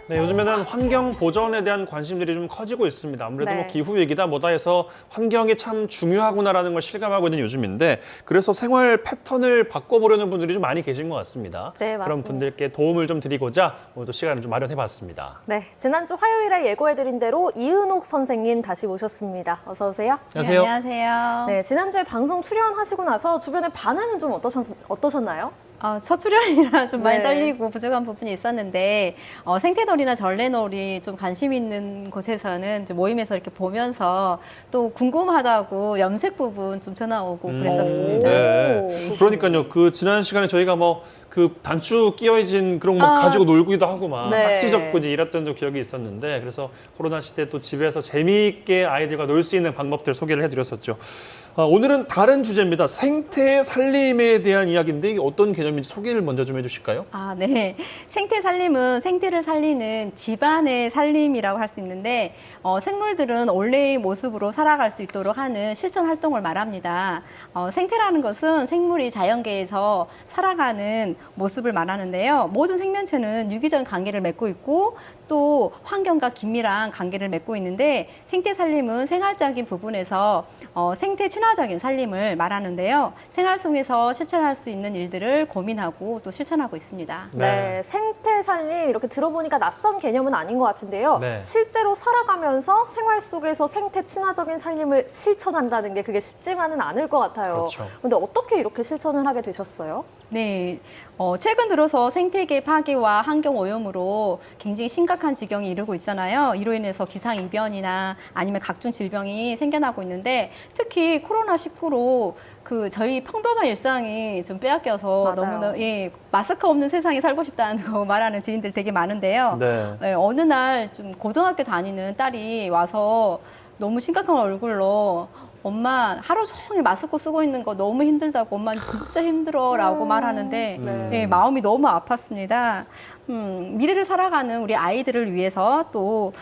네, 요즘에는 환경 보전에 대한 관심들이 좀 커지고 있습니다. 아무래도 네. 뭐 기후 위기다 뭐다 해서 환경이 참 중요하구나라는 걸 실감하고 있는 요즘인데 그래서 생활 패턴을 바꿔보려는 분들이 좀 많이 계신 것 같습니다. 네, 그런 맞습니다. 분들께 도움을 좀 드리고자 오늘도 시간을 좀 마련해봤습니다. 네, 지난주 화요일에 예고해드린 대로 이은옥 선생님 다시 모셨습니다. 어서 오세요. 안녕하세요. 네, 안녕하세요. 네, 지난주에 방송 출연하시고 나서 주변의 반응은 좀 어떠셨나요? 첫 출연이라 좀 많이 네. 떨리고 부족한 부분이 있었는데 생태놀이나 전래놀이 좀 관심 있는 곳에서는 좀 모임에서 이렇게 보면서 또 궁금하다고 염색 부분 좀 전화 오고 그랬었습니다. 네. 그러니까요. 그 지난 시간에 저희가 뭐 그 단추 끼어진 그런 거 가지고 놀기도 하고 막 네. 딱지 접고 이제 이랬던 또 기억이 있었는데 그래서 코로나 시대 또 집에서 재미있게 아이들과 놀 수 있는 방법들 소개를 해드렸었죠. 오늘은 다른 주제입니다. 생태 살림에 대한 이야기인데 이게 어떤 개념인지 소개를 먼저 좀 해주실까요? 네. 생태 살림은 생태를 살리는 집안의 살림이라고 할 수 있는데 생물들은 원래의 모습으로 살아갈 수 있도록 하는 실천 활동을 말합니다. 생태라는 것은 생물이 자연계에서 살아가는 모습을 말하는데요. 모든 생명체는 유기적 관계를 맺고 있고 또 환경과 긴밀한 관계를 맺고 있는데 생태 살림은 생활적인 부분에서 생태 친화적인 살림을 말하는데요. 생활 속에서 실천할 수 있는 일들을 고민하고 또 실천하고 있습니다. 네, 생태 살림 이렇게 들어보니까 낯선 개념은 아닌 것 같은데요. 네. 실제로 살아가면서 생활 속에서 생태 친화적인 살림을 실천한다는 게 그게 쉽지만은 않을 것 같아요. 그렇죠. 근데 어떻게 이렇게 실천을 하게 되셨어요? 네, 최근 들어서 생태계 파괴와 환경 오염으로 굉장히 심각한 지경에 이르고 있잖아요. 이로 인해서 기상이변이나 아니면 각종 질병이 생겨나고 있는데 특히 코로나19로 저희 평범한 일상이 좀 빼앗겨서 맞아요. 너무나 마스크 없는 세상에 살고 싶다는 거 말하는 지인들 되게 많은데요. 네. 어느 날 좀 고등학교 다니는 딸이 와서 너무 심각한 얼굴로 엄마 하루 종일 마스크 쓰고 있는 거 너무 힘들다고 엄마 진짜 힘들어라고 말하는데 네. 마음이 너무 아팠습니다. 미래를 살아가는 우리 아이들을 위해서 또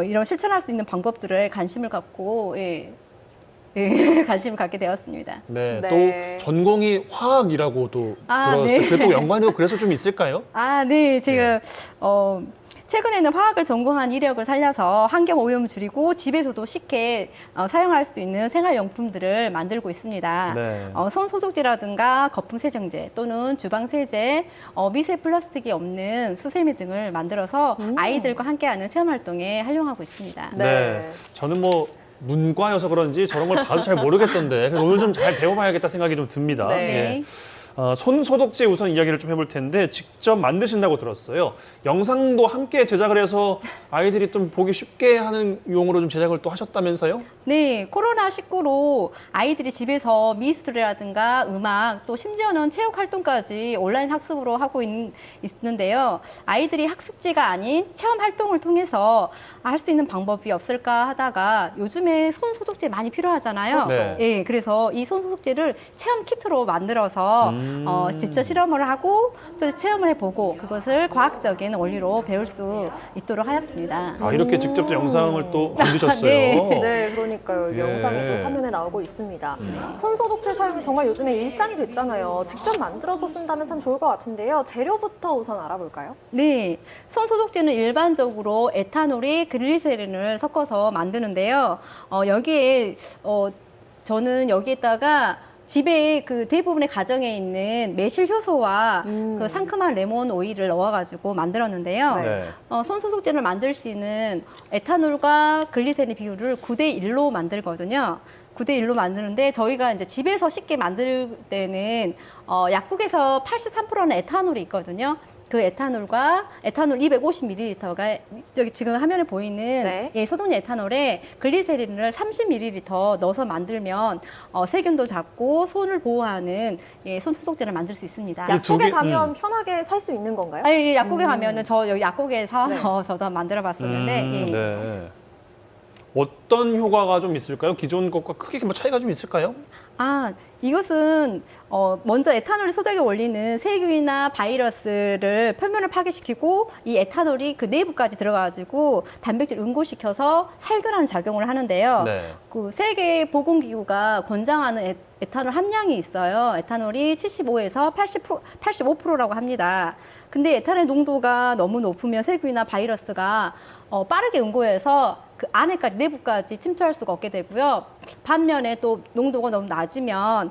이런 실천할 수 있는 방법들을 관심을 갖고 관심을 갖게 되었습니다. 네. 네. 또 전공이 화학이라고도 들었어요. 네. 그게 또 연관이 그래서 좀 있을까요? 네, 제가 최근에는 화학을 전공한 이력을 살려서 환경 오염을 줄이고 집에서도 쉽게 사용할 수 있는 생활용품들을 만들고 있습니다. 네. 손 소독제라든가 거품 세정제 또는 주방 세제, 미세 플라스틱이 없는 수세미 등을 만들어서 아이들과 함께하는 체험 활동에 활용하고 있습니다. 네. 저는 뭐 문과여서 그런지 저런 걸 봐도 잘 모르겠던데 그래서 오늘 좀 잘 배워봐야겠다 생각이 좀 듭니다. 네. 예. 손 소독제 우선 이야기를 좀 해볼 텐데 직접 만드신다고 들었어요. 영상도 함께 제작을 해서 아이들이 좀 보기 쉽게 하는 용으로 좀 제작을 또 하셨다면서요? 네, 코로나19로 아이들이 집에서 미술이라든가 음악 또 심지어는 체육 활동까지 온라인 학습으로 하고 있는데요. 아이들이 학습지가 아닌 체험 활동을 통해서 할 수 있는 방법이 없을까 하다가 요즘에 손 소독제 많이 필요하잖아요. 그렇죠. 예, 그래서 이 손 소독제를 체험 키트로 만들어서 직접 실험을 하고 또 체험을 해보고 그것을 과학적인 원리로 배울 수 있도록 하였습니다. 이렇게 직접 또 영상을 또 만드셨어요. 네. 네, 그러니까요. 예. 영상이 또 화면에 나오고 있습니다. 손 소독제 사용이 정말 요즘에 일상이 됐잖아요. 직접 만들어서 쓴다면 참 좋을 것 같은데요. 재료부터 우선 알아볼까요? 네, 손 소독제는 일반적으로 에탄올이 글리세린을 섞어서 만드는데요. 여기에 저는 여기에다가 집에 대부분의 가정에 있는 매실 효소와 그 상큼한 레몬 오일을 넣어가지고 만들었는데요. 네. 손 소독제를 만들 수 있는 에탄올과 글리세린 비율을 9대1로 만들거든요. 9대1로 만드는데 저희가 이제 집에서 쉽게 만들 때는 약국에서 83%는 에탄올이 있거든요. 그 에탄올과 에탄올 250ml가 여기 지금 화면에 보이는 네. 소독용 에탄올에 글리세린을 30ml 넣어서 만들면 세균도 작고 손을 보호하는 손 소독제를 만들 수 있습니다. 두 약국에 개- 가면 편하게 살 수 있는 건가요? 약국에 가면은 저 여기 약국에 사서 저도 한번 만들어봤었는데 네. 어떤 효과가 좀 있을까요? 기존 것과 크게 뭐 차이가 좀 있을까요? 이것은 먼저 에탄올이 소독의 원리는 세균이나 바이러스를 표면을 파괴시키고 이 에탄올이 그 내부까지 들어가가지고 단백질 응고시켜서 살균하는 작용을 하는데요. 네. 세계 보건기구가 권장하는 에탄올 함량이 있어요. 에탄올이 75에서 85%라고 합니다. 근데 에탄올 농도가 너무 높으면 세균이나 바이러스가 빠르게 응고해서 그 안에까지 내부까지 침투할 수가 없게 되고요. 반면에 또 농도가 너무 낮으면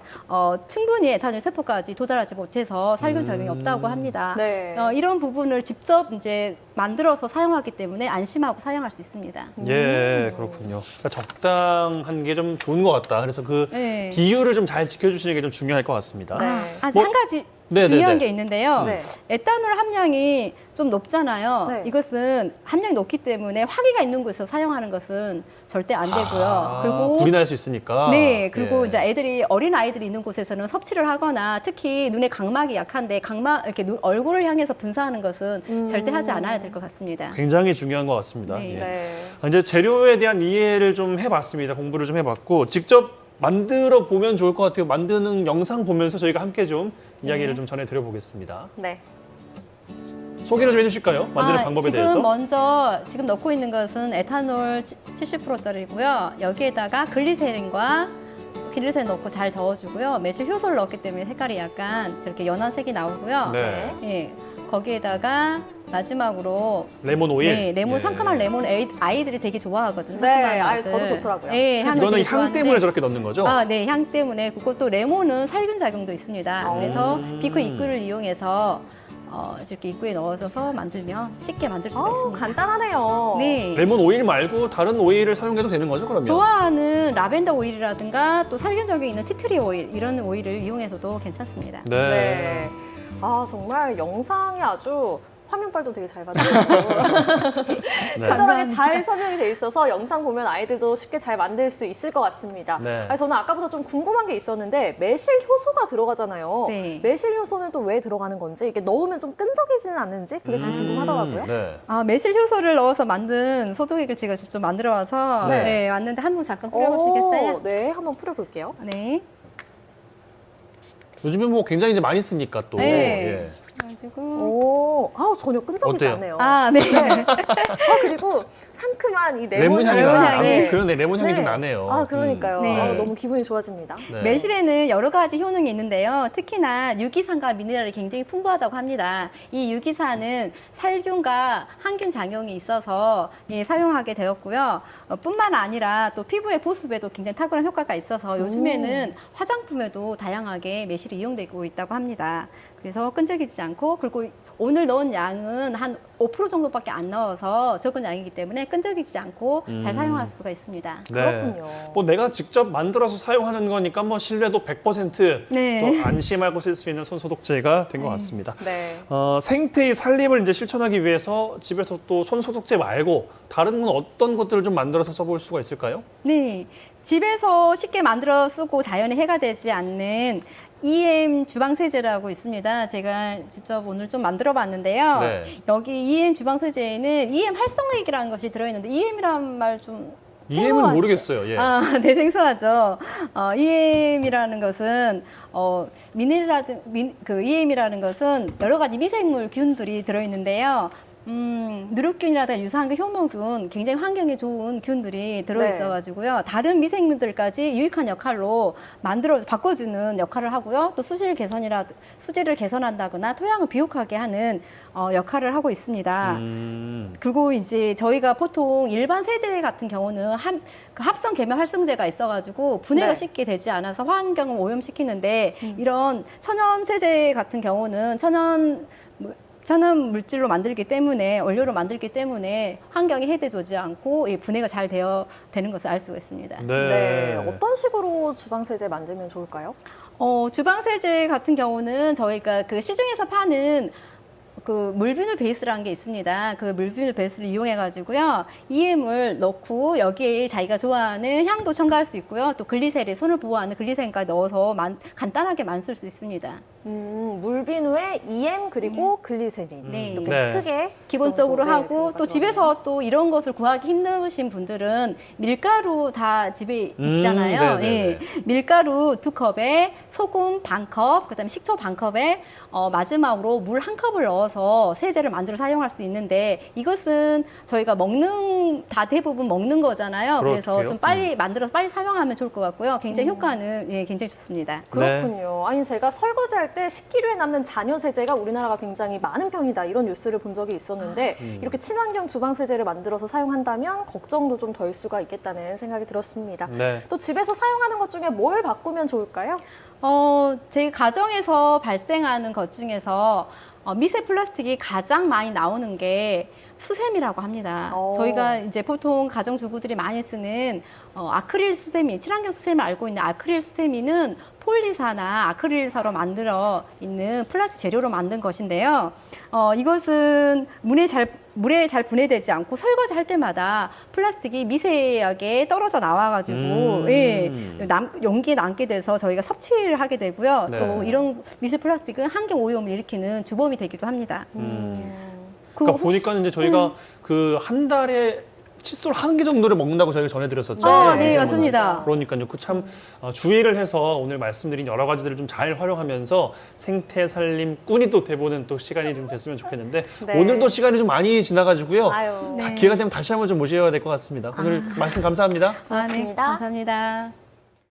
충분히 에탄올 세포까지 도달하지 못해서 살균 작용이 없다고 합니다. 네. 이런 부분을 직접 이제 만들어서 사용하기 때문에 안심하고 사용할 수 있습니다. 예, 그렇군요. 그러니까 적당한 게 좀 좋은 것 같다. 그래서 그 네. 비율을 좀 잘 지켜주시는 게 좀 중요할 것 같습니다. 네. 아직 뭐- 한 가지 네네네. 중요한 게 있는데요. 네. 에탄올 함량이 좀 높잖아요. 네. 이것은 함량이 높기 때문에 화기가 있는 곳에서 사용하는 것은 절대 안 되고요. 아, 그리고 불이 날 수 있으니까. 네, 그리고 예. 이제 어린 아이들이 있는 곳에서는 섭취를 하거나 특히 눈의 각막이 약한데 이렇게 얼굴을 향해서 분사하는 것은 절대 하지 않아야 될 것 같습니다. 굉장히 중요한 것 같습니다. 네. 예. 네. 이제 재료에 대한 이해를 좀 해봤습니다. 공부를 좀 해봤고 직접 만들어 보면 좋을 것 같아요. 만드는 영상 보면서 저희가 함께 좀 이야기를 좀 전해드려 보겠습니다. 네. 소개를 좀 해주실까요? 만드는 방법에 지금 대해서. 먼저 지금 넣고 있는 것은 에탄올 70%짜리고요. 여기에다가 글리세린과 글리세린 넣고 잘 저어주고요. 매실 효소를 넣었기 때문에 색깔이 약간 저렇게 연한 색이 나오고요. 네. 예, 거기에다가 마지막으로 레몬 오일. 네, 레몬 예. 상큼한 레몬 아이들이 되게 좋아하거든요. 네, 상큼한 아유, 맛을. 저도 좋더라고요. 예, 향을 이거는 되게 향 때문에 좋아하는데 저렇게 넣는 거죠? 네, 향 때문에. 그것도 레몬은 살균 작용도 있습니다. 그래서 비크 입구를 이용해서 이렇게 입구에 넣어서 만들면 쉽게 만들 수가 아우, 있습니다. 간단하네요. 네. 레몬 오일 말고 다른 오일을 사용해도 되는 거죠, 그러면? 좋아하는 라벤더 오일이라든가 또 살균 작용이 있는 티트리 오일 이런 오일을 이용해서도 괜찮습니다. 네. 네. 아, 정말 영상이 아주 화면빨도 되게 잘 받아주고 네. 친절하게 잘 설명이 돼 있어서 영상 보면 아이들도 쉽게 잘 만들 수 있을 것 같습니다. 네. 아니, 저는 아까부터 좀 궁금한 게 있었는데 매실 효소가 들어가잖아요. 네. 매실 효소는 또 왜 들어가는 건지 이게 넣으면 좀 끈적이지는 않는지 그게 좀 궁금하더라고요. 네. 매실 효소를 넣어서 만든 소독액을 제가 직접 만들어 와서 네. 왔는데 한 번 잠깐 뿌려보시겠어요? 오, 네, 한번 뿌려볼게요. 네. 요즘에 뭐 굉장히 이제 많이 쓰니까 또. 네. 예. 그래가지고 오, 전혀 끈적이지 어때요? 않네요. 네. 그리고 상큼한 이 레몬 향이 레몬 나네요. 향이. 그러네, 레몬 향이 네. 좀 나네요. 그러니까요. 네. 너무 기분이 좋아집니다. 네. 매실에는 여러 가지 효능이 있는데요. 특히나 유기산과 미네랄이 굉장히 풍부하다고 합니다. 이 유기산은 살균과 항균 작용이 있어서 사용하게 되었고요. 뿐만 아니라 또 피부의 보습에도 굉장히 탁월한 효과가 있어서 요즘에는 화장품에도 다양하게 매실이 이용되고 있다고 합니다. 그래서 끈적이지 않고, 그리고 오늘 넣은 양은 한 5% 정도밖에 안 넣어서 적은 양이기 때문에 끈적이지 않고 잘 사용할 수가 있습니다. 네. 그렇군요. 뭐 내가 직접 만들어서 사용하는 거니까 뭐 신뢰도 100% 네. 또 안심하고 쓸 수 있는 손소독제가 된 것 같습니다. 네. 생태의 살림을 이제 실천하기 위해서 집에서 또 손소독제 말고 다른 건 어떤 것들을 좀 만들어서 써볼 수가 있을까요? 네. 집에서 쉽게 만들어 쓰고 자연에 해가 되지 않는 EM 주방세제라고 있습니다. 제가 직접 오늘 좀 만들어 봤는데요. 네. 여기 EM 주방세제에는 EM 활성액이라는 것이 들어있는데 EM이란 말 좀 EM은 모르겠어요. 예. 네, 생소하죠. EM이라는 것은 EM이라는 것은 여러 가지 미생물 균들이 들어있는데요. 누룩균이라든가 유산균, 효모균, 굉장히 환경에 좋은 균들이 들어있어가지고요. 다른 미생물들까지 유익한 역할로 바꿔주는 역할을 하고요. 또 수질을 개선한다거나 토양을 비옥하게 하는 역할을 하고 있습니다. 그리고 이제 저희가 보통 일반 세제 같은 경우는 그 합성 계면 활성제가 있어가지고 분해가 네. 쉽게 되지 않아서 환경을 오염시키는데 이런 천연 세제 같은 경우는 천연 물질로 만들기 때문에, 원료로 만들기 때문에 환경에 해대되지 않고 분해가 잘 되는 것을 알 수가 있습니다. 네. 어떤 식으로 주방세제 만들면 좋을까요? 주방세제 같은 경우는 저희가 그 시중에서 파는 그 물비누 베이스라는 게 있습니다. 그 물비누 베이스를 이용해가지고요. EM을 넣고 여기에 자기가 좋아하는 향도 첨가할 수 있고요. 또 글리세린, 손을 보호하는 글리세린까지 넣어서 간단하게 만들 수 있습니다. 물비누에 EM 그리고 글리세린 네. 이렇게 네. 크게 기본적으로 그 정도, 하고 재료가 또 집에서 들어가네요. 또 이런 것을 구하기 힘드신 분들은 밀가루 다 집에 있잖아요. 네네네. 예. 밀가루 2컵에 소금 반컵, 그다음에 식초 반컵에 마지막으로 물 1컵을 넣어서 세제를 만들어 사용할 수 있는데 이것은 저희가 대부분 먹는 거잖아요. 그래서 그렇게요? 좀 빨리 만들어서 빨리 사용하면 좋을 것 같고요. 굉장히 효과는 굉장히 좋습니다. 그렇군요. 아니 제가 설거지할 때 때 식기류에 남는 잔여 세제가 우리나라가 굉장히 많은 편이다 이런 뉴스를 본 적이 있었는데 이렇게 친환경 주방 세제를 만들어서 사용한다면 걱정도 좀 덜 수가 있겠다는 생각이 들었습니다. 네. 또 집에서 사용하는 것 중에 뭘 바꾸면 좋을까요? 저희 가정에서 발생하는 것 중에서 미세 플라스틱이 가장 많이 나오는 게 수세미라고 합니다. 저희가 이제 보통 가정주부들이 많이 쓰는 아크릴 수세미, 친환경 수세미 알고 있는 아크릴 수세미는 폴리사나 아크릴사로 만들어 있는 플라스틱 재료로 만든 것인데요. 이것은 물에 잘 분해되지 않고 설거지 할 때마다 플라스틱이 미세하게 떨어져 나와가지고 용기에 남게 돼서 저희가 섭취를 하게 되고요. 네. 또 이런 미세 플라스틱은 환경 오염을 일으키는 주범이 되기도 합니다. 그러니까 보니까 이제 저희가 그 한 달에 칫솔 한 개 정도를 먹는다고 저희가 전해드렸었죠. 네, 맞습니다. 그러니까요. 그 참 주의를 해서 오늘 말씀드린 여러 가지들을 좀 잘 활용하면서 생태 살림 꾼이 또 돼보는 또 시간이 좀 됐으면 좋겠는데 네. 오늘도 시간이 좀 많이 지나가지고요. 아유, 기회가 되면 다시 한번 좀 모셔야 될 것 같습니다. 오늘 말씀 감사합니다. 네, 고맙습니다. 감사합니다.